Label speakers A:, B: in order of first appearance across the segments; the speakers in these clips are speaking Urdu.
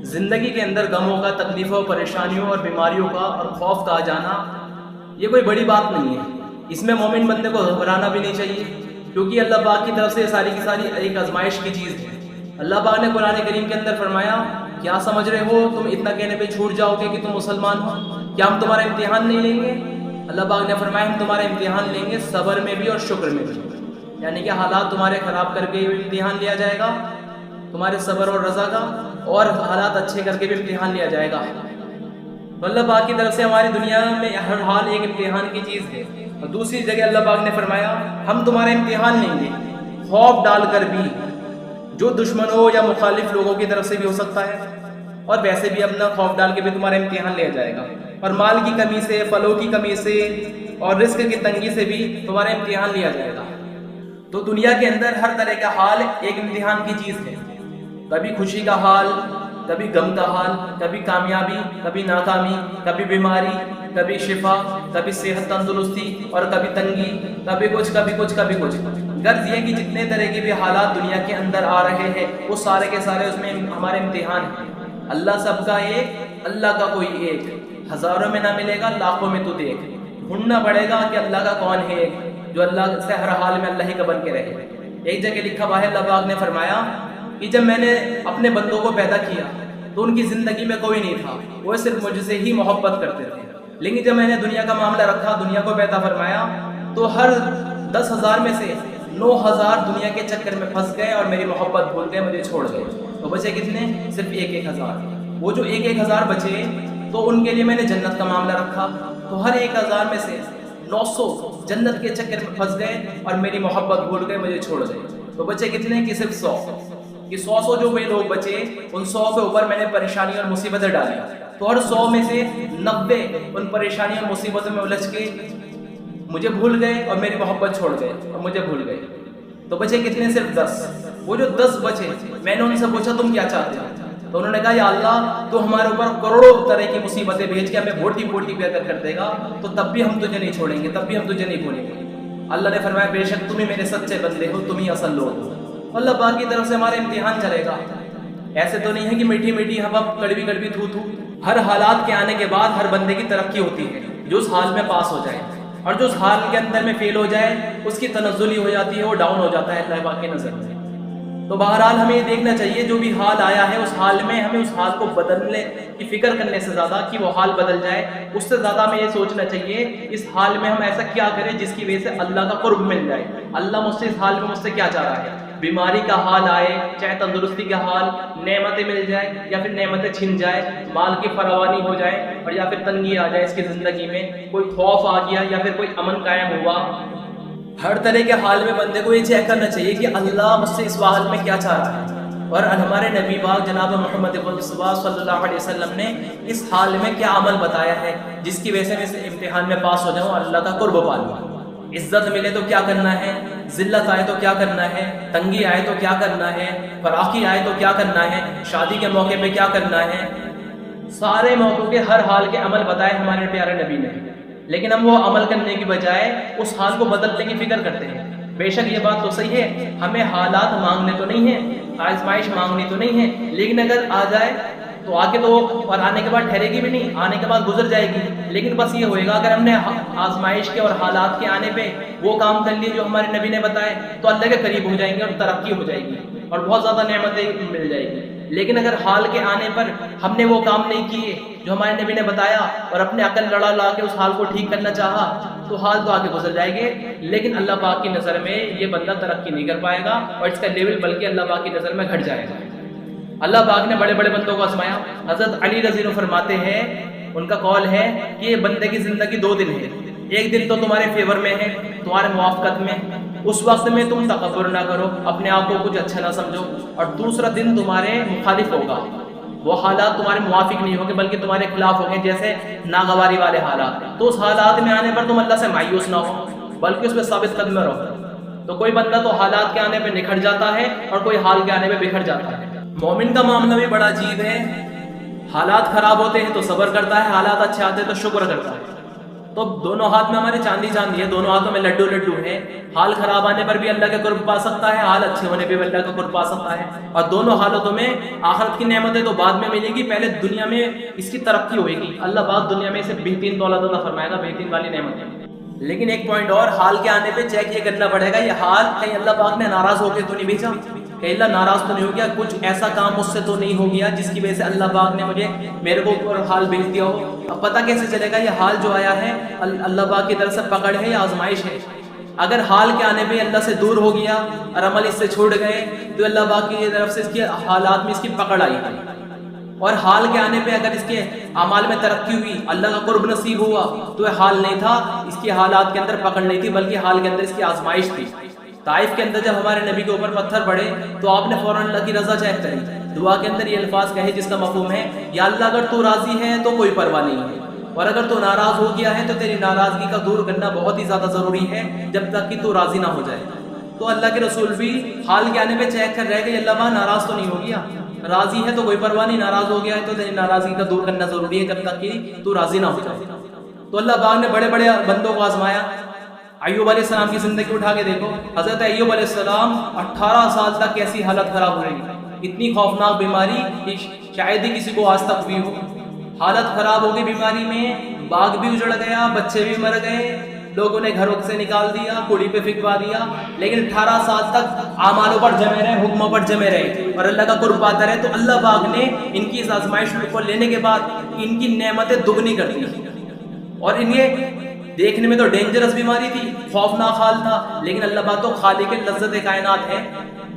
A: زندگی کے اندر غموں کا، تکلیفوں، پریشانیوں اور بیماریوں کا اور خوف کا آ جانا یہ کوئی بڑی بات نہیں ہے. اس میں مومن بندے کو گھبرانا بھی نہیں چاہیے، کیونکہ اللہ پاک کی طرف سے ساری کی ساری ایک آزمائش کی چیز ہے. اللہ پاک نے قرآن کریم کے اندر فرمایا، کیا سمجھ رہے ہو تم اتنا کہنے پہ چھوٹ جاؤ گے کہ تم مسلمان ہو؟ کیا ہم تمہارا امتحان نہیں لیں گے؟ اللہ پاک نے فرمایا ہم تمہارا امتحان لیں گے، صبر میں بھی اور شکر میں بھی. یعنی کہ حالات تمہارے خراب کر کے امتحان لیا جائے گا تمہارے صبر اور رضا کا، اور حالات اچھے کر کے بھی امتحان لیا جائے گا. تو اللہ پاک کی طرف سے ہماری دنیا میں ہر حال ایک امتحان کی چیز ہے. اور دوسری جگہ اللہ پاک نے فرمایا ہم تمہارا امتحان لیں گے، خوف ڈال کر بھی، جو دشمنوں یا مخالف لوگوں کی طرف سے بھی ہو سکتا ہے، اور ویسے بھی اپنا خوف ڈال کے بھی تمہارا امتحان لیا جائے گا. اور مال کی کمی سے، پھلوں کی کمی سے اور رزق کی تنگی سے بھی تمہارا امتحان لیا جائے گا. تو دنیا کے اندر ہر طرح کا حال ایک امتحان کی چیز ہے. کبھی خوشی کا حال، کبھی غم کا حال، کبھی کامیابی، کبھی ناکامی، کبھی بیماری، کبھی شفا، کبھی صحت تندرستی، اور کبھی تنگی، کبھی کچھ کبھی کچھ کبھی کچھ. غرض یہ کہ جتنے طرح کے بھی حالات دنیا کے اندر آ رہے ہیں وہ سارے کے سارے اس میں ہمارے امتحان ہیں. اللہ سب کا ایک، اللہ کا کوئی ایک، ہزاروں میں نہ ملے گا، لاکھوں میں تو دیکھ. ڈھونڈنا پڑے گا کہ اللہ کا کون ہے جو اللہ سے ہر حال میں اللہ ہی کا بن کے رہے. ایک جگہ لکھا ہوا ہے، اللہ پاک نے فرمایا کہ جب میں نے اپنے بندوں کو پیدا کیا تو ان کی زندگی میں کوئی نہیں تھا، وہ صرف مجھ سے ہی محبت کرتے تھے. لیکن جب میں نے دنیا کا معاملہ رکھا، دنیا کو پیدا فرمایا، تو ہر 10,000 میں سے 9,000 دنیا کے چکر میں پھنس گئے اور میری محبت بھول گئے، مجھے چھوڑ گئے. تو بچے کتنے؟ صرف 1,000. وہ جو 1,000 بچے تو ان کے لیے میں نے جنت کا معاملہ رکھا، تو ہر 1,000 میں سے 900 جنت کے چکر میں پھنس گئے اور میری محبت بھول گئے، مجھے چھوڑ گئے. تو بچے کتنے؟ کہ صرف 100. کہ 100 جو وہ لوگ بچے، ان 100 کے اوپر میں نے پریشانی اور مصیبتیں ڈالی، تو ہر 100 میں سے 90 ان پریشانی اور مصیبتوں میں الجھ کے مجھے بھول گئے اور میری محبت چھوڑ گئے اور مجھے بھول گئے. تو بچے کتنے؟ صرف 10. وہ جو 10 بچے، میں نے ان سے پوچھا تم کیا چاہتے ہو؟ تو انہوں نے کہا یا اللہ تو ہمارے اوپر کروڑوں طرح کی مصیبتیں بھیج کے ہمیں بوٹی بوٹی پہ اگر کر دے گا تو تب بھی ہم تجھے نہیں چھوڑیں گے، تب بھی ہم تجھے نہیں بھولیں گے. اللہ نے فرمایا بے شک تم ہی میرے سچے بندے ہو، تم ہی اصل لوگ ہو. اللہ پاک کی طرف سے ہمارے امتحان چلے گا. ایسے تو نہیں ہے کہ میٹھی میٹھی ہوا، کڑوی کڑوی تھو تھو. ہر حالات کے آنے کے بعد ہر بندے کی ترقی ہوتی ہے، جو اس حال میں پاس ہو جائے، اور جو اس حال کے اندر میں فیل ہو جائے اس کی تنزلی ہو جاتی ہے، وہ ڈاؤن ہو جاتا ہے اللہ پاک کی نظر میں. تو بہرحال ہمیں یہ دیکھنا چاہیے جو بھی حال آیا ہے اس حال میں ہمیں اس حال کو بدلنے کی فکر کرنے سے زیادہ کہ وہ حال بدل جائے، اس سے زیادہ ہمیں یہ سوچنا چاہیے اس حال میں ہم ایسا کیا کریں جس کی وجہ سے اللہ کا قرب مل جائے. اللہ مجھ سے اس حال میں مجھ سے کیا چاہ رہا ہے؟ بیماری کا حال آئے، چاہے تندرستی کا حال، نعمتیں مل جائے یا پھر نعمتیں چھن جائے، مال کی فراوانی ہو جائے اور یا پھر تنگی آ جائے اس کی زندگی میں، کوئی خوف آ گیا یا پھر کوئی امن قائم ہوا. ہر طرح کے حال میں بندے کو یہ چیک کرنا چاہیے کہ اللہ مجھ سے اس حال میں کیا چاہ رہا ہے، اور ہمارے نبی پاک جناب محمد مصطفیٰ صلی اللہ علیہ وسلم نے اس حال میں کیا عمل بتایا ہے جس کی وجہ سے میں اس امتحان میں پاس ہو جاؤں اور اللہ کا قرب پا لوں. عزت ملے تو کیا کرنا ہے، ذلت آئے تو کیا کرنا ہے، تنگی آئے تو کیا کرنا ہے، فراخی آئے تو کیا کرنا ہے، شادی کے موقع پہ کیا کرنا ہے. سارے موقعوں کے ہر حال کے عمل بتائے ہمارے پیارے نبی نے. لیکن ہم وہ عمل کرنے کی بجائے اس حال کو بدلنے کی فکر کرتے ہیں. بے شک یہ بات تو صحیح ہے، ہمیں حالات مانگنے تو نہیں ہیں، آزمائش مانگنی تو نہیں ہے، لیکن اگر آ جائے تو آگے تو اور آنے کے بعد ٹھہرے گی بھی نہیں، آنے کے بعد گزر جائے گی. لیکن بس یہ ہوئے گا اگر ہم نے آزمائش کے اور حالات کے آنے پہ وہ کام کر لیے جو ہمارے نبی نے بتائے تو اللہ کے قریب ہو جائیں گے اور ترقی ہو جائے گی اور بہت زیادہ نعمتیں مل جائے گی. لیکن اگر حال کے آنے پر ہم نے وہ کام نہیں کیے جو ہمارے نبی نے بتایا اور اپنے عقل لڑا لا کے اس حال کو ٹھیک کرنا چاہا تو حال تو آگے گزر جائے گے، لیکن اللہ پاک کی نظر میں یہ بندہ ترقی نہیں کر پائے گا اور اس کا لیول بلکہ اللہ پاک کی نظر میں گھٹ جائے گا. اللہ پاک نے بڑے بڑے بندوں کو آزمایا. حضرت علی رضی اللہ عنہ فرماتے ہیں، ان کا قول ہے کہ یہ بندے کی زندگی 2 دن ہے. ایک دن تو تمہارے فیور میں ہے، تمہارے موافقت میں، اس وقت میں تم تکبر نہ کرو، اپنے آپ کو کچھ اچھا نہ سمجھو، اور دوسرا دن تمہارے مخالف ہوگا، وہ حالات تمہارے موافق نہیں ہوں گے بلکہ تمہارے خلاف ہوں گے، جیسے ناگواری والے حالات. تو اس حالات میں آنے پر تم اللہ سے مایوس نہ ہو بلکہ اس پہ ثابت قدم رہو. تو کوئی بندہ تو حالات کے آنے پہ نکھر جاتا ہے اور کوئی حال کے آنے پہ بکھر جاتا ہے. مومن کا معاملہ بھی بڑا عجیب ہے. حالات خراب ہوتے ہیں تو صبر کرتا ہے، حالات اچھے آتے ہیں تو شکر کرتا ہے. تو دونوں ہاتھ میں ہمارے چاندی چاندی ہے، دونوں ہاتھوں میں لڈو لڈو ہے. حال خراب آنے پر بھی اللہ کا قرب پا سکتا ہے، حال اچھے ہونے پہ بھی اللہ کا قرب پا سکتا ہے. اور دونوں حالتوں میں آخرت کی نعمتیں تو بعد میں ملے گی، پہلے دنیا میں اس کی ترقی ہوئے گی. اللہ پاک دنیا میں اسے بہترین دولت عطا فرمائے گا، بہترین والی نعمتیں. لیکن ایک پوائنٹ اور، حال کے آنے پہ چیک یہ کرنا پڑے گا یہ حال کہیں اللہ پاک نے ناراض ہو کے تو نہیں بھیجا، کہ اللہ ناراض تو نہیں ہو گیا، کچھ ایسا کام مجھ سے تو نہیں ہو گیا جس کی وجہ سے اللہ پاک نے میرے کو اوپر حال بھیج دیا ہو. اب پتہ کیسے چلے گا یہ حال جو آیا ہے اللہ پاک کی طرف سے پکڑ ہے یا آزمائش ہے؟ اگر حال کے آنے پہ اللہ سے دور ہو گیا اور عمل اس سے چھوٹ گئے تو اللہ پاک کی طرف سے اس کے حالات میں اس کی پکڑ آئی ہے. اور حال کے آنے پہ اگر اس کے اعمال میں ترقی ہوئی، اللہ کا قرب نصیب ہوا، تو یہ حال نہیں تھا، اس کی حالات کے اندر پکڑ نہیں تھی، بلکہ حال کے اندر اس کی آزمائش تھی. طائف کے اندر جب ہمارے نبی کے اوپر پتھر پڑے تو آپ نے فوراً اللہ کی رضا چیک کری، دعا کے اندر یہ الفاظ کہے جس کا مفہوم ہے یا اللہ اگر تو راضی ہے تو کوئی پرواہ نہیں ہے، اور اگر تو ناراض ہو گیا ہے تو تیری ناراضگی کا دور کرنا بہت ہی زیادہ ضروری ہے جب تک کہ تو راضی نہ ہو جائے. تو اللہ کے رسول بھی حال کے آنے پہ چیک کر رہے کہ اللہ وہاں ناراض تو نہیں ہو گیا، راضی ہے تو کوئی پرواہ نہیں، ناراض ہو گیا ہے تو تیری ناراضگی کا دور کرنا ضروری ہے جب تک کہ تو راضی نہ ہو جائے. تو اللہ پاک نے بڑے بڑے بندوں کو آزمایا. ایوب علیہ السلام کی زندگی اٹھا کے دیکھو، حضرت ایوب علیہ السلام 18 سال تک کیسی حالت خراب ہو رہی، اتنی خوفناک بیماری کہ شاید ہی کسی کو آج تک ہوئی ہو. حالت خراب ہو گئی بیماری میں، باغ بھی اجڑ گیا، بچے بھی مر گئے، لوگوں نے گھروں سے نکال دیا، کوڑی پہ پھینکوا دیا، لیکن 18 سال تک اعمالوں پر جمے رہے، حکموں پر جمے رہے اور اللہ کا قرب پاتے رہے. تو اللہ پاک نے ان کی اس آزمائش کو لینے کے بعد ان کی نعمتیں دگنی کر دی. اور ان یہ دیکھنے میں تو ڈینجرس بیماری تھی، خوفناک حال تھا، لیکن اللہ پاک تو خالق لذت کائنات ہے،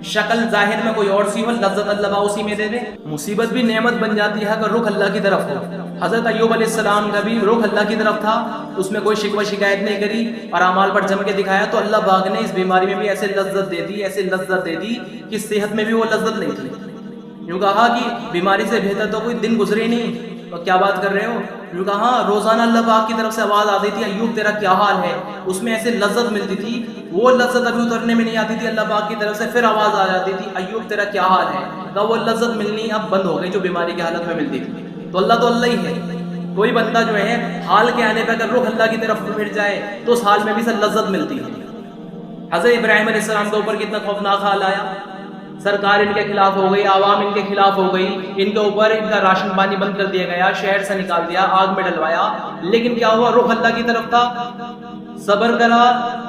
A: شکل ظاہر میں کوئی اور سی ہو، لذت اللہ پاک اسی میں دے دے. مصیبت بھی نعمت بن جاتی ہے اگر رخ اللہ کی طرف ہو. حضرت ایوب علیہ السلام کا بھی رخ اللہ کی طرف تھا، اس میں کوئی شکوہ شکایت نہیں کری اور اعمال پر جم کے دکھایا. تو اللہ پاک نے اس بیماری میں بھی ایسے لذت دے دی، ایسے لذت دے دی کہ صحت میں بھی وہ لذت نہیں تھی. یوں کہا کہ بیماری سے بہتر تو کوئی دن گزرے نہیں. تو کیا بات کر رہے ہو؟ یوں کہا روزانہ اللہ پاک کی طرف سے آواز آتی تھی ایوب تیرا کیا حال ہے، اس میں ایسے لذت ملتی تھی، وہ لذت ابھی اترنے میں نہیں آتی تھی، اللہ پاک کی طرف سے پھر آواز آ جاتی تھی ایوب تیرا کیا حال ہے. تو وہ لذت ملنی اب بند ہو گئی جو بیماری کی حالت میں ملتی تھی. تو اللہ ہی ہے. کوئی بندہ جو ہے حال کے آنے پہ اگر رخ اللہ کی طرف پھر جائے تو اس حال میں بھی سے لذت ملتی ہے. حضرت ابراہیم علیہ السلام کے اوپر کتنا خوفناک حال آیا، سرکار ان کے خلاف ہو گئی، عوام ان کے خلاف ہو گئی، ان کے اوپر ان کا راشن پانی بند کر دیا گیا، شہر سے نکال دیا، آگ میں ڈلوایا. لیکن کیا ہوا؟ رخ اللہ کی طرف تھا، صبر کرا،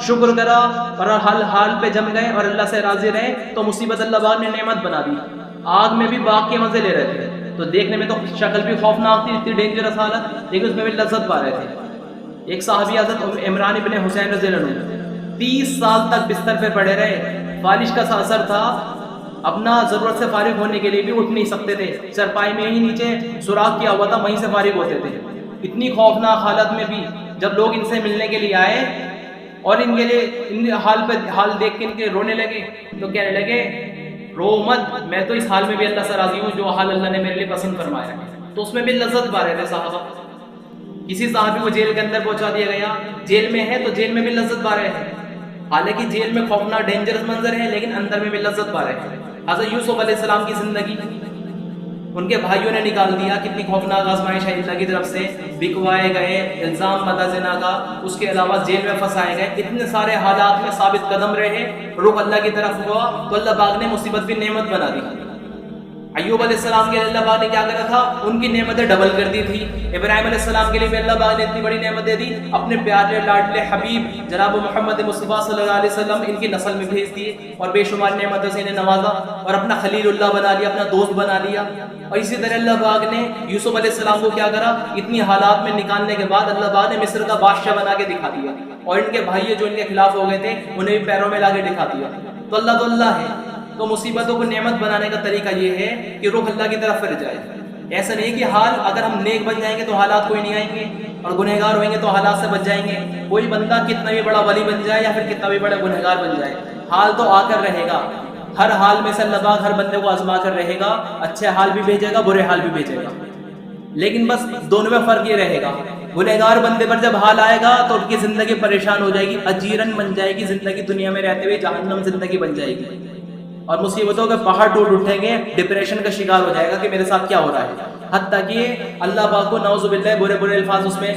A: شکر کرا اور حال پہ جم گئے اور اللہ سے راضی رہے تو مصیبت اللہ پاک نے نعمت بنا دی. آگ میں بھی باغ کے مزے لے رہے تھے، تو دیکھنے میں تو شکل بھی خوفناک تھی، اتنی ڈینجرس حالت، لیکن اس میں بھی لذت پا رہے تھے. ایک صحابی حضرت عمران ابن حسین رضی اللہ عنہ 30 سال تک بستر پہ پڑے رہے، فالش کا اثر تھا، اپنا ضرورت سے فارغ ہونے کے لیے بھی اٹھ نہیں سکتے تھے، چرپائی میں ہی نیچے سوراخ کیا ہوا تھا وہیں سے فارغ ہوتے تھے. اتنی خوفناک حالت میں بھی جب لوگ ان سے ملنے کے لیے آئے اور ان کے لیے ان حال دیکھ کے ان کے رونے لگے تو کہنے لگے رو مت، میں تو اس حال میں بھی اللہ سے راضی ہوں جو حال اللہ نے میرے لیے پسند فرمایا ہے. تو اس میں بھی لذت پا رہے تھے صحابہ. کسی صحابی کو جیل کے اندر پہنچا دیا گیا، جیل میں ہے تو جیل میں بھی لذت پا رہے ہیں، حالانکہ جیل میں خوفناک ڈینجرس منظر ہے لیکن اندر میں بھی لذت پا رہے ہیں. حضرت یوسف علیہ السلام کی زندگی ان کے بھائیوں نے نکال دیا، کتنی خوفناک آزمائش ہے اللہ کی طرف سے، بکوائے گئے، الزام مدہ زنا کا، اس کے علاوہ جیل میں پھنسائے گئے، اتنے سارے حالات میں ثابت قدم رہے، رخ اللہ کی طرف ہوا تو اللہ پاک نے مصیبت بھی نعمت بنا دی. ایوب علیہ السلام کے لیے اللہ پاک نے کیا کرا تھا؟ ان کی نعمتیں ڈبل کر دی تھی. ابراہیم علیہ السلام کے لیے بھی اللہ پاک نے اتنی بڑی نعمت دے دی، اپنے پیارے لاڈلے حبیب جناب محمد مصطفیٰ صلی اللہ علیہ وسلم ان کی نسل میں بھیج دیے اور بے شمار نعمتوں سے انہیں نوازا اور اپنا خلیل اللہ بنا لیا، اپنا دوست بنا لیا. اور اسی طرح اللہ پاک نے یوسف علیہ السلام کو کیا کرا؟ اتنی حالات میں نکالنے کے بعد اللہ پاک نے مصر کا بادشاہ بنا کے دکھا دیا اور ان کے بھائی جو ان کے خلاف ہو گئے تھے انہیں بھی پیروں میں لا کے دکھا دیا. تو اللہ ہے. تو مصیبتوں کو نعمت بنانے کا طریقہ یہ ہے کہ رخ اللہ کی طرف پھر جائے. ایسا نہیں کہ حال اگر ہم نیک بن جائیں گے تو حالات کوئی نہیں آئیں گے اور گنہگار ہوئیں گے تو حالات سے بچ جائیں گے. کوئی بندہ کتنا بھی بڑا ولی بن جائے یا پھر کتنا بھی بڑا گنہگار بن جائے، حال تو آ کر رہے گا. ہر حال میں سے اللہ پاک ہر بندے کو آزما کر رہے گا، اچھے حال بھی بھیجے گا، برے حال بھی بھیجے گا. لیکن بس دونوں میں فرق یہ رہے گا، گنہگار بندے پر جب حال آئے گا تو ان کی زندگی پریشان ہو جائے گی، اجیرن بن جائے گی زندگی، دنیا میں رہتے ہوئے جہنم زندگی بن جائے گی اور مصیبتوں کے پہاڑ ٹوٹ اٹھیں گے، ڈپریشن کا شکار ہو جائے گا کہ میرے ساتھ کیا ہو رہا ہے. حتیٰ کہ اللہ پاک کو نعوذ باللہ برے الفاظ اس میں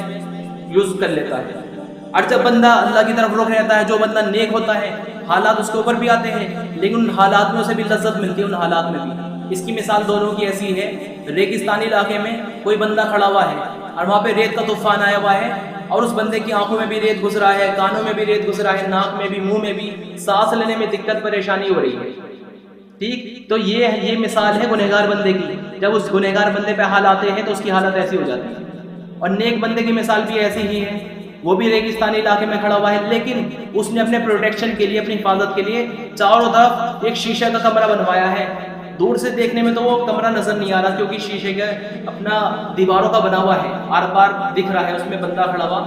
A: یوز کر لیتا ہے. اور جب بندہ اللہ کی طرف رخ رہتا ہے، جو بندہ نیک ہوتا ہے، حالات اس کے اوپر بھی آتے ہیں لیکن ان حالات میں اسے بھی لذت ملتی ہے، ان حالات میں بھی. اس کی مثال دونوں کی ایسی ہے، ریگستانی علاقے میں کوئی بندہ کھڑا ہوا ہے اور وہاں پہ ریت کا طوفان آیا ہوا ہے اور اس بندے کی آنکھوں میں بھی ریت گھس رہا ہے، کانوں میں بھی ریت گھس رہا ہے، ناک میں بھی، منہ میں بھی، سانس لینے میں دقت پریشانی ہو رہی ہے. ٹھیک، تو یہ مثال ہے گنہگار بندے کی. جب اس گنہگار بندے پہ حال آتے ہیں تو اس کی حالت ایسی ہو جاتی ہے. اور نیک بندے کی مثال بھی ایسی ہی ہے. وہ بھی ریگستانی علاقے میں کھڑا ہوا ہے لیکن اس نے اپنے پروٹیکشن کے لیے، اپنی حفاظت کے لیے چاروں طرف ایک شیشہ کا کمرہ بنوایا ہے. دور سے دیکھنے میں تو وہ کمرہ نظر نہیں آ رہا کیونکہ شیشے کا اپنا دیواروں کا بنا ہوا ہے، آر پار دکھ رہا ہے اس میں بندہ کھڑا ہوا،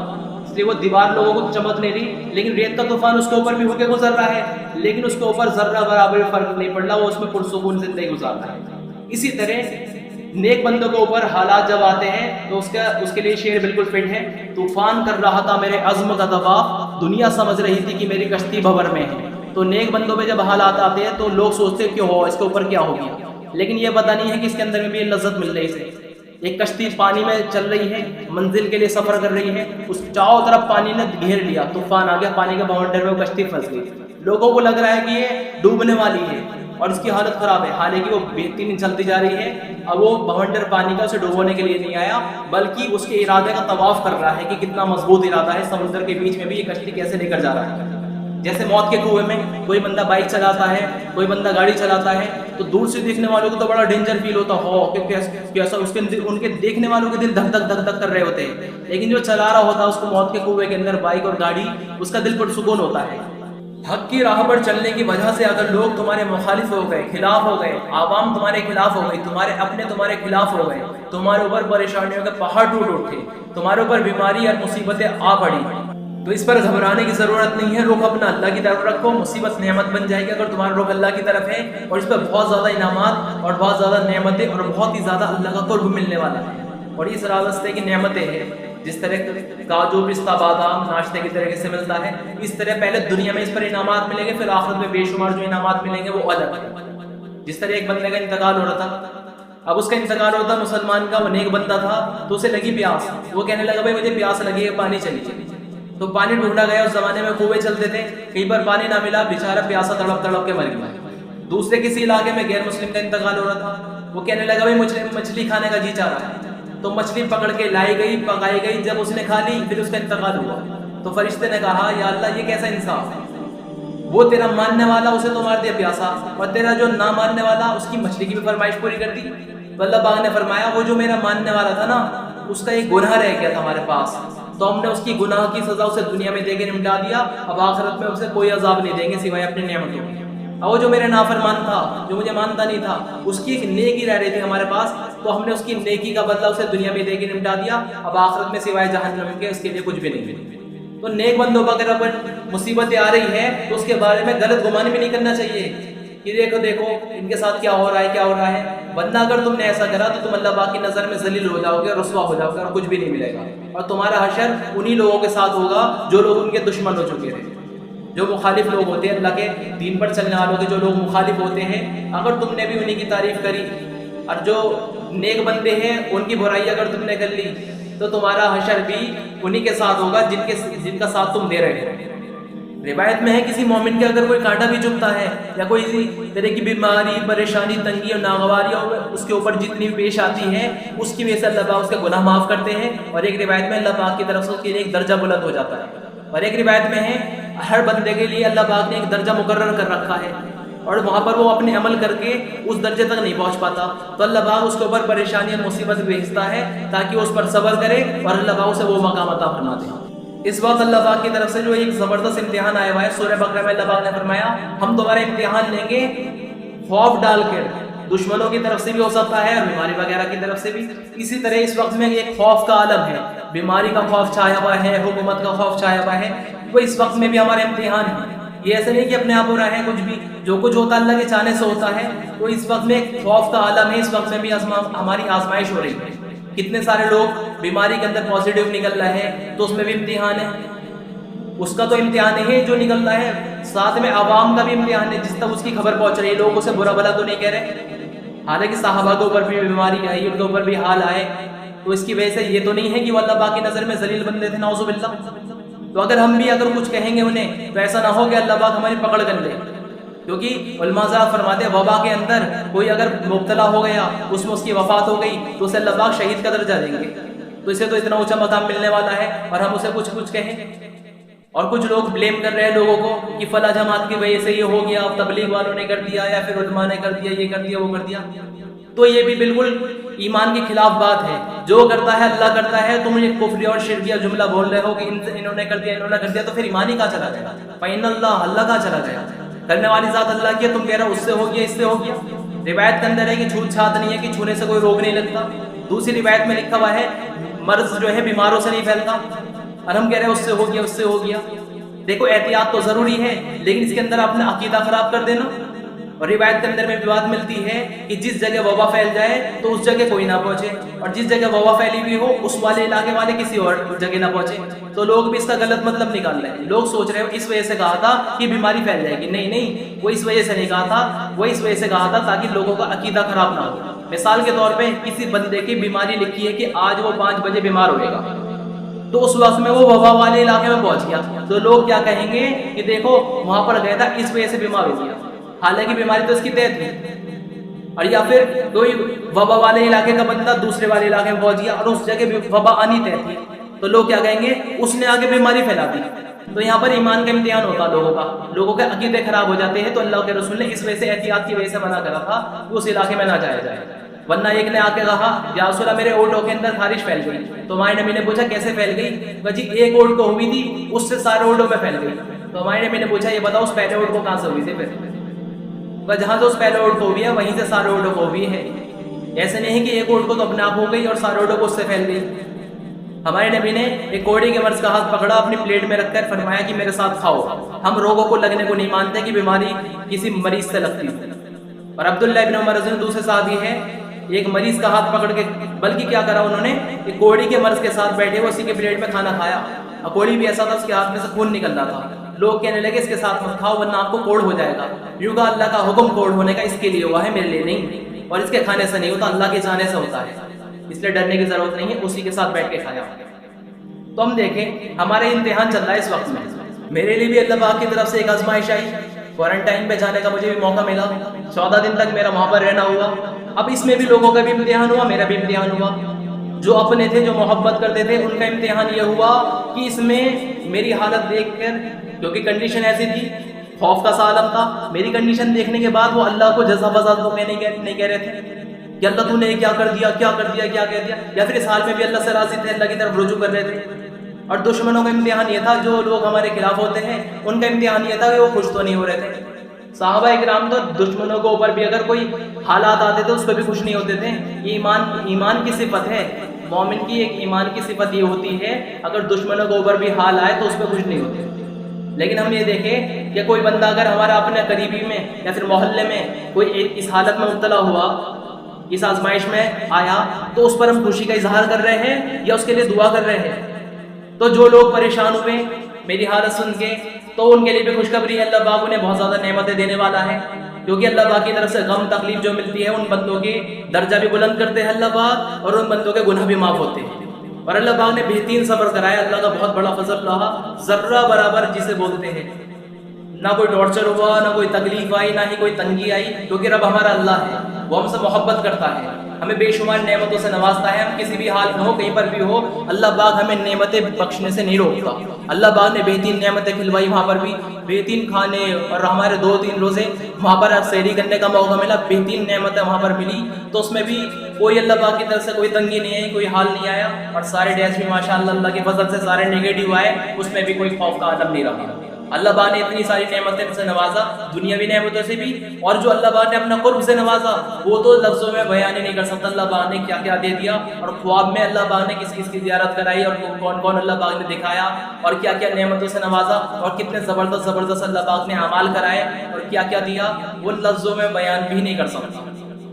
A: اس لیے وہ دیوار لوگوں کو چمک نہیں رہی. لیکن ریت کا طوفان اس کے اوپر بھی ہو کے گزر رہا ہے لیکن اس کے اوپر ذرہ برابر فرق نہیں پڑ رہا، وہ اس میں پرسکون زندگی گزار رہا ہے. اسی طرح نیک بندوں کے اوپر حالات جب آتے ہیں تو اس کے لیے شعر بالکل فٹ ہے. طوفان کر رہا تھا میرے عزم کا طواف، دنیا سمجھ رہی تھی کہ میری کشتی بھور میں ہے. تو نیک بندوں پہ جب حالات آتے ہیں تو لوگ سوچتے ہیں کیوں ہو، اس کے اوپر کیا ہو گیا، لیکن یہ پتہ نہیں ہے کہ اس کے اندر میں بھی لذت مل رہی ہے. ایک کشتی پانی میں چل رہی ہے، منزل کے لیے سفر کر رہی ہے، اس چاروں طرف پانی نے گھیر لیا، طوفان آ گیا، پانی کے باؤنڈر میں وہ کشتی پھنس گئی. لوگوں کو لگ رہا ہے کہ یہ ڈوبنے والی ہے اور اس کی حالت خراب ہے، حالانکہ وہ بہترین چلتی جا رہی ہے. اب وہ بونڈر پانی کا اسے ڈبونے کے لیے نہیں آیا بلکہ اس کے ارادے کا طواف کر رہا ہے کہ کتنا مضبوط ارادہ ہے، سمندر کے بیچ میں بھی یہ کشتی کیسے لے کر جا رہا ہے. جیسے موت کے کنویں میں کوئی بندہ بائک چلاتا ہے، کوئی بندہ گاڑی چلاتا ہے تو دور سے دیکھنے والوں کو تو بڑا ڈینجر فیل ہوتا ہو کہ کیسا اس کے ان کے دیکھنے والوں کے دل دھک دھک دھک دھک کر رہے ہوتے ہیں، لیکن جو چلا رہا ہوتا ہے اس کو موت کے کنویں کے اندر بائک اور گاڑی، اس کا دل پرسکون ہوتا ہے. حق کی راہ پر چلنے کی وجہ سے اگر لوگ تمہارے مخالف ہو گئے، خلاف ہو گئے، عوام تمہارے خلاف ہو گئی، تمہارے اپنے تمہارے خلاف ہو گئے، تمہارے اوپر پریشانیوں کے پہاڑ ٹوٹ اٹھے، تمہارے اوپر بیماری اور مصیبتیں آ پڑی، تو اس پر گھبرانے کی ضرورت نہیں ہے. رخ اپنا اللہ کی طرف رکھو، مصیبت نعمت بن جائے گی اگر تمہارا رخ اللہ کی طرف ہے، اور اس پہ بہت زیادہ انعامات اور بہت زیادہ نعمتیں اور بہت ہی زیادہ اللہ کا قرب ملنے والا ہے. اور اس راستے کی نعمتیں ہیں، جس طرح کاجو پستہ بادام ناشتے کی طریقے سے ملتا ہے، اس طرح پہلے دنیا میں اس پر انعامات ملیں گے، پھر آخرت میں بے شمار جو انعامات ملیں گے وہ الگ ہے. جس طرح ایک بندے کا انتقال ہو رہا تھا، اب اس کا انتقال ہوتا مسلمان کا، وہ نیک بندہ تھا تو اسے لگی پیاس، وہ کہنے لگا بھائی مجھے پیاس لگی ہے، پانی چاہیے. تو پانی ڈھونڈا گیا، اس زمانے میں کنویں چلتے تھے، کہیں پر پانی نہ ملا، بیچارہ پیاسا تڑپ تڑپ کے مر گیا. دوسرے کسی علاقے میں غیر مسلم کا انتقال ہو رہا تھا، وہ کہنے لگا بھائی مجھے مچھلی کھانے کا جی چاہ رہا ہے، تو مچھلی پکڑ کے لائی گئی، پکائی گئی، جب اس نے کھا لی پھر اس کا انتقال ہوا. تو فرشتے نے کہا یا اللہ یہ کیسا انصاف ہے، وہ تیرا ماننے والا اسے تو مار دیا پیاسا، اور تیرا جو نہ ماننے والا اس کی مچھلی کی بھی فرمائش پوری کر دی. تو اللہ پاک نے فرمایا وہ جو میرا ماننے والا تھا نا، اس کا ایک گناہ رہ گیا تھا ہمارے پاس، تو ہم نے اس کی گناہ کی سزا اسے دنیا میں دے کے نمٹا دیا، اب آخرت میں اسے کوئی عذاب نہیں دیں گے سوائے اپنی نعمتوں کے. اور وہ جو میرے نافرمان تھا، جو مجھے مانتا نہیں تھا، اس کی ایک نیکی رہ رہی تھی ہمارے پاس، تو ہم نے اس کی نیکی کا بدلہ اسے دنیا میں دے کے نمٹا دیا، اب آخرت میں سوائے جہنم کے اس کے لیے کچھ بھی نہیں. تو نیک بندوں پر اگر مصیبتیں آ رہی ہیں تو اس کے بارے میں غلط گمان بھی نہیں کرنا چاہیے کہ دیکھو ان کے ساتھ کیا ہو رہا ہے. بندہ اگر تم نے ایسا کرا تو تم اللہ پاک کی نظر میں ذلیل ہو جاؤ گے، رسوا ہو جاؤ گے اور کچھ بھی نہیں ملے گا، اور تمہارا حشر انہی لوگوں کے ساتھ ہوگا جو لوگ ان کے دشمن ہو چکے تھے، جو مخالف لوگ ہوتے ہیں اللہ کے دین پر چلنے والوں کے، جو لوگ مخالف ہوتے ہیں. اگر تم نے بھی انہی کی تعریف کری اور جو نیک بندے ہیں ان کی برائی اگر تم نے کر لی تو تمہارا حشر بھی انہی کے ساتھ ہوگا جن کا ساتھ تم دے رہے ہو. روایت میں ہے کسی مومن کے اگر کوئی کانٹا بھی چبھتا ہے یا کوئی اسی طرح کی بیماری، پریشانی، تنگی اور ناگواریاں اس کے اوپر جتنی پیش آتی ہیں، اس کی وجہ سے اللہ پاک اس کے گناہ معاف کرتے ہیں، اور ایک روایت میں اللہ پاک کی طرف سے اس کے لیے ایک درجہ بلند ہو جاتا ہے. اور ایک روایت میں ہے ہر بندے کے لیے اللہ پاک نے ایک درجہ مقرر کر رکھا ہے، اور وہاں پر وہ اپنے عمل کر کے اس درجے تک نہیں پہنچ پاتا، تو اللہ پاک اس کے اوپر پریشانی اور مصیبت بھیجتا ہے تاکہ وہ اس پر صبر کرے اور اللہ پاک اسے وہ مقام عطا فرما دے. اس وقت اللہ پاک کی طرف سے جو ایک زبردست امتحان آیا ہوا ہے، سورہ بقرہ میں اللہ پاک نے فرمایا ہم تمہارے امتحان لیں گے خوف ڈال کر، دشمنوں کی طرف سے بھی ہو سکتا ہے اور بیماری وغیرہ کی طرف سے بھی. اسی طرح اس وقت میں ایک خوف کا عالم ہے، بیماری کا خوف چھایا ہوا ہے، حکومت کا خوف چھایا ہوا ہے، وہ اس وقت میں بھی ہمارے امتحان ہے. یہ ایسے نہیں کہ اپنے آپ ہو رہا ہے، کچھ بھی جو کچھ ہوتا ہے اللہ کے چاہنے سے ہوتا ہے. تو اس وقت میں ایک خوف کا عالم ہے، اس وقت میں بھی ہماری آزمائش ہو رہی ہے. کتنے سارے لوگ بیماری کے اندر پازیٹیو نکل رہے ہیں تو اس میں بھی امتحان ہے، اس کا تو امتحان ہے جو نکل رہا ہے، ساتھ میں عوام کا بھی امتحان ہے جس تک اس کی خبر پہنچ رہی ہے. لوگ اسے برا بھلا تو نہیں کہہ رہے، حالانکہ صحابہ کے اوپر بھی بیماری آئی، ان کے اوپر بھی حال آئے، تو اس کی وجہ سے یہ تو نہیں ہے کہ وہ اللہ پاک کی نظر میں ذلیل بندے تھے، نعوذ باللہ۔ تو اگر ہم بھی اگر کچھ کہیں گے انہیں تو ایسا نہ ہو کہ اللہ پاک ہماری پکڑ کر لے، کیونکہ علماء صاحب فرماتے ہیں وبا کے اندر کوئی اگر مبتلا ہو گیا، اس میں اس کی وفات ہو گئی تو اسے اللہ پاک شہید کا درجہ دیں گے، تو اسے تو اتنا اونچا مقام ملنے والا ہے، اور ہم اسے کچھ کہیں۔ اور کچھ لوگ بلیم کر رہے ہیں لوگوں کو کہ فلاں جماعت کی وجہ سے یہ ہو گیا، اب تبلیغ والوں نے کر دیا، یا پھر علماء نے کر دیا، یہ کر دیا، وہ کر دیا، تو یہ بھی بالکل ایمان کے خلاف بات ہے۔ جو کرتا ہے اللہ کرتا ہے، تم یہ کفری اور شرکیہ جملہ بول رہے ہو کہ انہوں نے کر دیا، انہوں نے کر دیا، تو پھر ایمان ہی کہاں چلا گیا؟ فإن اللہ، اللہ کہاں چلا گیا؟ کرنے والی ذات اللہ کی ہے، تم کہہ رہے ہو اس سے ہو گیا، اس سے ہو گیا۔ روایت کے اندر ہے کہ چھوت چھات نہیں ہے، کہ چھونے سے کوئی روگ نہیں لگتا۔ دوسری روایت میں لکھا ہوا ہے مرض جو ہے بیماروں سے نہیں پھیلتا، اور ہم کہہ رہے ہیں اس سے ہو گیا، اس سے ہو گیا۔ دیکھو احتیاط تو ضروری ہے، لیکن اس کے اندر اپنا عقیدہ خراب کر دینا۔ اور روایت کے اندر میں بھی بات ملتی ہے کہ جس جگہ وبا پھیل جائے تو اس جگہ کوئی نہ پہنچے، اور جس جگہ وبا پھیلی ہوئی ہو اس والے علاقے والے کسی اور جگہ نہ پہنچے۔ تو لوگ بھی اس کا غلط مطلب نکال رہے ہیں، لوگ سوچ رہے ہو اس وجہ سے کہا تھا کہ بیماری پھیل جائے گی، نہیں، وہ اس وجہ سے نہیں کہا تھا، وہ اس وجہ سے کہا تھا تاکہ لوگوں کا عقیدہ خراب نہ ہو۔ مثال کے طور پہ کسی بندے کی بیماری لکھی ہے کہ آج وہ 5 بجے بیمار ہوئے گا، تو اس وقت میں وہ وبا والے علاقے میں پہنچ گیا، تو لوگ کیا کہیں گے کہ دیکھو وہاں پر گیا تھا اس وجہ سے بیمار ہو گیا، حالانکہ بیماری تو اس کی طے تھی۔ اور یا پھر کوئی وبا والے علاقے کا بندہ دوسرے والے علاقے میں پہنچ گیا اور اس جگہ وبا آنی طے تھی، تو لوگ کیا کہیں گے اس نے آگے بیماری پھیلا دی۔ تو یہاں پر ایمان کا امتحان ہوتا لوگوں کا، لوگوں کے عقیدے خراب ہو جاتے ہیں، تو اللہ کے رسول نے اس وجہ سے احتیاط کی وجہ سے منع کرا تھا کہ اس علاقے میں نہ جایا جائے۔ ورنہ ایک نے آ کے کہا یا رسول اللہ میرے اونٹوں کے اندر خارش پھیل گئی، تو ہمارے نبی نے پوچھا کیسے پھیل گئی؟ کہ جی ایک اونٹ کو ہوئی تھی، اس سے سارے اونٹوں میں پھیل گئی۔ تو ہمارے نبی نے پوچھا یہ بتاؤ اس پہلے اونٹ کو کہاں سے ہوئی تھی؟ پھر جہاں سے اس پہلے اونٹ کو ہوئی ہے وہیں سے سارے اونٹوں کو ہوئی ہے، ایسے نہیں کہ ایک اونٹ کو تو اپنے آپ ہو گئی اور سارے اونٹوں کو اس سے پھیل گئی۔ ہمارے نبی نے ایک کوڑی کے مرض کا ہاتھ پکڑا، اپنی پلیٹ میں رکھ کر فرمایا کہ میرے ساتھ کھاؤ۔ ہم روگوں کو لگنے کو نہیں مانتے کہ بیماری کسی مریض سے لگتی ہے۔ اور عبداللہ ابن عمر رضی اللہ عنہ دوسرے صحابی ہیں، ایک مریض کا ہاتھ پکڑ کے، بلکہ کیا کرا انہوں نے، ایک کوڑی کے مرض کے ساتھ بیٹھے وہ اسی کے پلیٹ میں کھانا کھایا، اور کوڑی بھی ایسا تھا اس کے ہاتھ میں سے خون نکل رہا تھا۔ لوگ کہنے لگے اس کے ساتھ مت کھاؤ ورنہ آپ کو کوڑ ہو جائے گا۔ یوں کہا اللہ کا حکم کوڑ ہونے کا اس کے لیے ہوا ہے، میرے لیے نہیں، اور اس کے کھانے سے نہیں ہوتا، اللہ کے جانے سے ہوتا ہے، اس لیے ڈرنے کی ضرورت نہیں ہے۔ اسی کے ساتھ بیٹھ کے کھایا۔ تو ہم دیکھیں ہمارا امتحان چل رہا ہے اس وقت میں، میرے لیے بھی اللہ پاک کی طرف سے ایک آزمائش آئی، کوارنٹائن پہ جانے کا مجھے بھی موقع ملا، 14 دن تک میرا وہاں پر رہنا ہوا۔ اب اس میں بھی لوگوں کا بھی امتحان ہوا، میرا بھی امتحان ہوا۔ جو اپنے تھے، جو محبت کرتے تھے، ان کا امتحان یہ ہوا کہ اس میں میری حالت دیکھ کر، کیونکہ کنڈیشن ایسی تھی، خوف کا سا عالم تھا، میری کنڈیشن دیکھنے کے بعد وہ اللہ کو جزا بزا تو نہیں کہہ رہے تھے کہ اللہ تو نے کیا کر دیا، کیا کر دیا، کیا کہہ دیا، یا پھر اس حال میں بھی اللہ سے راضی تھے، اللہ کی طرف رجوع کر رہے تھے۔ اور دشمنوں کا امتحان یہ تھا، جو لوگ ہمارے خلاف ہوتے ہیں ان کا امتحان یہ تھا کہ وہ خوش تو نہیں ہو رہے تھے۔ صحابہ اکرام تو دشمنوں کے اوپر بھی اگر کوئی حالات آتے تھے اس پہ بھی خوش نہیں ہوتے تھے۔ یہ ایمان کی صفت ہے، مومن کی ایک ایمان کی صفت یہ ہوتی ہے، اگر دشمنوں کے اوپر بھی حال آئے تو اس پہ خوش نہیں ہوتے۔ لیکن ہم یہ دیکھیں کہ کوئی بندہ اگر ہمارا اپنے قریبی میں یا پھر محلے میں کوئی اس حالت میں مبتلا ہوا، اس آزمائش میں آیا، تو اس پر ہم خوشی کا اظہار کر رہے ہیں یا اس کے لیے دعا کر رہے ہیں؟ تو جو لوگ پریشان ہوئے میری حالت سن کے، تو ان کے لیے بھی خوشخبری ہے، اللہ پاک انہیں بہت زیادہ نعمتیں دینے والا ہے، کیونکہ اللہ پاک کی طرف سے غم تکلیف جو ملتی ہے ان بندوں کے درجہ بھی بلند کرتے ہیں اللہ پاک، اور ان بندوں کے گناہ بھی معاف ہوتے ہیں۔ اور اللہ پاک نے بہترین صبر کرایا، اللہ کا بہت بڑا فضل رہا، ذرہ برابر جسے بولتے ہیں، نہ کوئی ٹارچر ہوا، نہ کوئی تکلیف آئی، نہ ہی کوئی تنگی آئی، کیونکہ رب ہمارا اللہ ہے، وہ ہم سے محبت کرتا ہے، ہمیں بے شمار نعمتوں سے نوازتا ہے۔ ہم کسی بھی حال میں ہو، کہیں پر بھی ہو، اللہ پاک ہمیں نعمتیں بخشنے سے نہیں روکتا۔ اللہ پاک نے بہترین نعمتیں کھلوائی، وہاں پر بھی بہترین کھانے، اور ہمارے 2-3 روزے وہاں پر سحری کرنے کا موقع ملا، بہترین نعمتیں وہاں پر ملی، تو اس میں بھی کوئی اللہ پاک کی طرف سے کوئی تنگی نہیں آئی، کوئی حال نہیں آیا، اور سارے ڈیز بھی ماشاءاللہ اللہ کے فضل سے سارے نگیٹو آئے، اس میں بھی کوئی خوف کا عالم نہیں رہا۔ اللہ پاک نے اتنی ساری نعمتیں سے نوازا، دنیاوی نعمتوں سے بھی، اور جو اللہ پاک نے اپنا قرب سے نوازا وہ تو لفظوں میں بیان ہی نہیں کر سکتا اللہ پاک نے کیا کیا دے دیا، اور خواب میں اللہ پاک نے کس کس کی زیارت کرائی، اور کون کون اللہ پاک نے دکھایا، اور کیا کیا نعمتوں سے نوازا، اور کتنے زبردست اللہ پاک نے اعمال کرائے، اور کیا کیا دیا، وہ لفظوں میں بیان بھی نہیں کر سکتا۔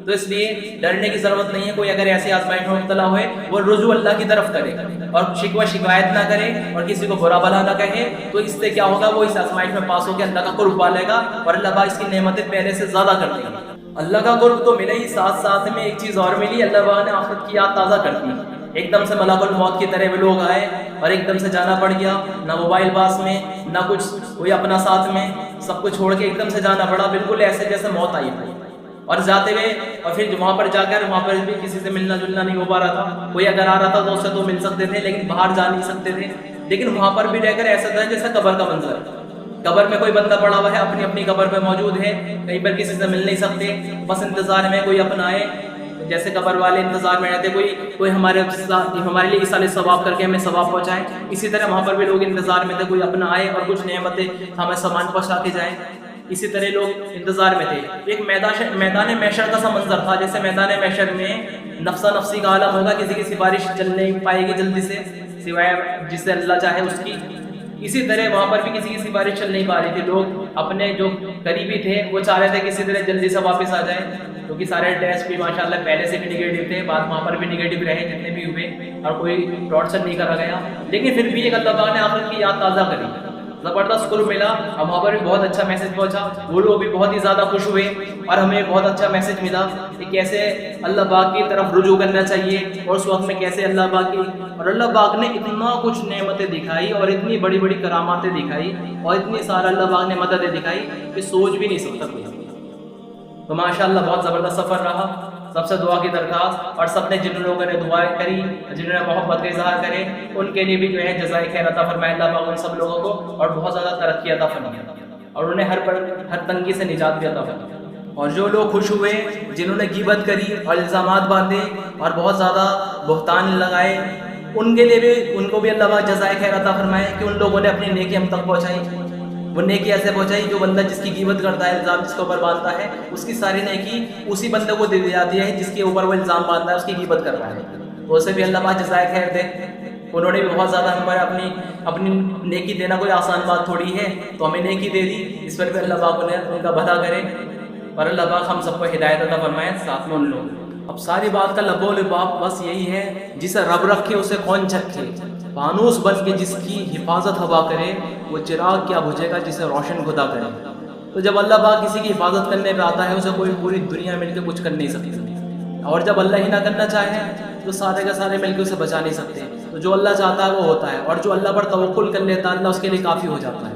A: تو اس لیے ڈرنے کی ضرورت نہیں ہے، کوئی اگر ایسی آزمائش میں مبتلا ہوئے وہ رجوع اللہ کی طرف کرے اور شکوہ شکایت نہ کرے اور کسی کو برا بھلا نہ کہے، تو اس سے کیا ہوگا، وہ اس آزمائش میں پاس ہو کے اللہ کا قرب پا لے گا، اور اللہ پاک اس کی نعمتیں پہلے سے زیادہ کر دے گا۔ اللہ کا قرب تو ملے ہی، ساتھ ساتھ میں ایک چیز اور ملی، اللہ پاک نے آخرت کی یاد تازہ کر دی۔ ایک دم سے ملک الموت کی طرح وہ لوگ آئے اور ایک دم سے جانا پڑ گیا، نہ موبائل پاس میں نہ کچھ کوئی اپنا ساتھ میں، سب کچھ چھوڑ کے ایک دم سے جانا پڑا، بالکل ایسے جیسے موت آئی تھی۔ اور جاتے ہوئے اور پھر وہاں پر جا کر وہاں پر بھی کسی سے ملنا جلنا نہیں ہو پا رہا تھا، کوئی اگر آ رہا تھا تو اس سے تو مل سکتے تھے لیکن باہر جا نہیں سکتے تھے، لیکن وہاں پر بھی رہ کر ایسا تھا جیسا قبر کا منظر، قبر میں کوئی بندہ پڑا ہوا ہے، اپنی اپنی قبر پہ موجود ہے، کہیں پر کسی سے مل نہیں سکتے، بس انتظار میں کوئی اپنا آئے، جیسے قبر والے انتظار میں رہتے کوئی ہمارے لیے ایصال ثواب کر کے ہمیں ثواب پہنچائے، اسی طرح وہاں پر بھی لوگ انتظار میں تھے کوئی اپنا آئے اور کچھ نعمتیں ہمیں سامان پہنچا کے جائے، اسی طرح لوگ انتظار میں تھے۔ ایک میدان محشر کا سا منظر تھا، جیسے میدان محشر میں نفسا نفسی کا عالم ہوگا، کسی کی سفارش چل نہیں پائے گی جلدی سے سوائے جس سے اللہ چاہے اس کی، اسی طرح وہاں پر بھی کسی کی سفارش چل نہیں پا رہی تھی، لوگ اپنے جو قریبی تھے وہ چاہ رہے تھے کسی طرح جلدی سے واپس آ جائیں، کیونکہ سارے ٹیسٹ بھی ماشاءاللہ پہلے سے بھی نگیٹو تھے، بعد وہاں پر بھی نگیٹو رہے جتنے بھی ہوئے اور کوئی ٹارچر نہیں کرا گیا، لیکن پھر بھی ایک اللہ تعالیٰ نے آخرت کی یاد تازہ کری، زبردست قرب ملا، اور وہاں پر بھی بہت اچھا میسج پہنچا، وہ لوگ بھی بہت ہی زیادہ خوش ہوئے اور ہمیں بہت اچھا میسج ملا کہ کیسے اللہ پاک کی طرف رجوع کرنا چاہیے اور اس وقت میں کیسے اللہ پاک کی، اور اللہ پاک نے اتنا کچھ نعمتیں دکھائی اور اتنی بڑی بڑی کراماتیں دکھائی اور اتنی سارا اللہ پاک نے مددیں دکھائی کہ سوچ بھی نہیں سکتا کوئی۔ تو ماشاءاللہ بہت زبردست سفر رہا، سب سے دعا کی درخواست، اور سب نے جن لوگوں نے دعائیں کری، جنہوں نے محبت کا اظہار کرے، ان کے لیے بھی جو ہے جزائے خیر عطا فرمائے اللہ پاک ان سب لوگوں کو، اور بہت زیادہ ترقی عطا فرمائے اور انہیں ہر تنگی سے نجات بھی عطا فرمائے۔ اور جو لوگ خوش ہوئے، جنہوں نے غیبت کری اور الزامات باندھے اور بہت زیادہ بہتان لگائے، ان کے لیے بھی ان کو بھی اللہ پاک جزائے خیر عطا فرمائے کہ ان لوگوں نے اپنی نیکی ہم تک پہنچائی، وہ نیکی ایسے پہنچائی جو بندہ جس کی غیبت کرتا ہے، الزام جس کے اوپر باندھتا ہے، اس کی ساری نیکی اسی بندے کو دے دی جاتی ہے جس کے اوپر وہ الزام باندھتا ہے، اس کی غیبت کر رہا ہے، تو اسے بھی اللہ پاک جزائے خیر دے۔ انہوں نے بھی بہت زیادہ ہمارے اپنی نیکی دینا کوئی آسان بات تھوڑی ہے، تو ہمیں نیکی دے دی، اس پر بھی اللہ پاک انہیں ان کا بھلا کرے اور اللہ پاک ہم سب کو ہدایت عطا فرمائے، ساتھ میں ان لوگ۔ اب ساری بات کا لب و لباب بس یہی ہے، جسے رب رکھے اسے کون چکھے، فانوس بن کے جس کی حفاظت ہوا کرے، وہ چراغ کیا بجھے گا جسے روشن خدا کرے۔ تو جب اللہ پاک کسی کی حفاظت کرنے پہ آتا ہے، اسے کوئی پوری دنیا مل کے کچھ کر نہیں سکتی، اور جب اللہ ہی نہ کرنا چاہے تو سارے کا سارے مل کے اسے بچا نہیں سکتے۔ تو جو اللہ چاہتا ہے وہ ہوتا ہے، اور جو اللہ پر توکل کر لیتا ہے اللہ اس کے لیے کافی ہو جاتا ہے،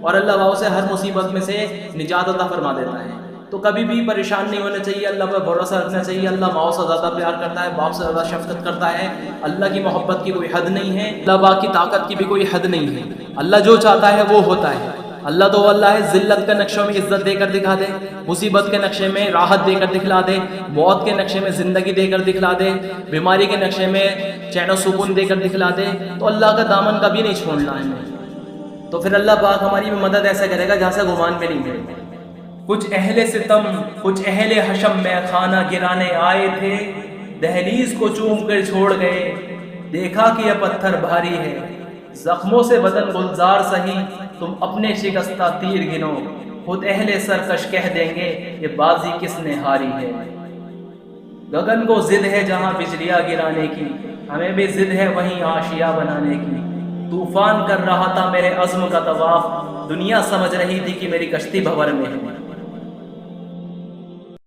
A: اور اللہ پاک اسے ہر مصیبت میں سے نجات عطا فرما دیتا ہے۔ تو کبھی بھی پریشان نہیں ہونا چاہیے، اللہ پر بھروسہ رکھنا چاہیے، اللہ ماؤں سے زیادہ پیار کرتا ہے، باپ سے زیادہ شفقت کرتا ہے، اللہ کی محبت کی کوئی حد نہیں ہے، اللہ پاک کی طاقت کی بھی کوئی حد نہیں ہے، اللہ جو چاہتا ہے وہ ہوتا ہے۔ اللہ تو اللہ ہے، ذلت کے نقشوں میں عزت دے کر دکھا دے، مصیبت کے نقشے میں راحت دے کر دکھلا دے، موت کے نقشے میں زندگی دے کر دکھلا دے، بیماری کے نقشے میں چین و سکون دے کر دکھلا دے، تو اللہ کا دامن کبھی نہیں چھوڑنا ہے ہمیں، تو پھر اللہ پاک ہماری بھی مدد ایسے کرے گا جہاں سے گمان بھی نہیں کرے گا۔ کچھ اہل ستم کچھ اہل حشم میں کھانا گرانے آئے تھے، دہلیز کو چوم کر چھوڑ گئے، دیکھا کہ یہ پتھر بھاری ہے، زخموں سے بدن گلزار سہی، تم اپنے شکستہ تیر گنو، خود اہل سرکش کہہ دیں گے یہ بازی کس نے ہاری ہے۔ گگن کو ضد ہے جہاں بجلیاں گرانے کی، ہمیں بھی ضد ہے وہیں آشیاں بنانے کی، طوفان کر رہا تھا میرے عزم کا طواف، دنیا سمجھ رہی تھی کہ میری کشتی بھور میں ہے،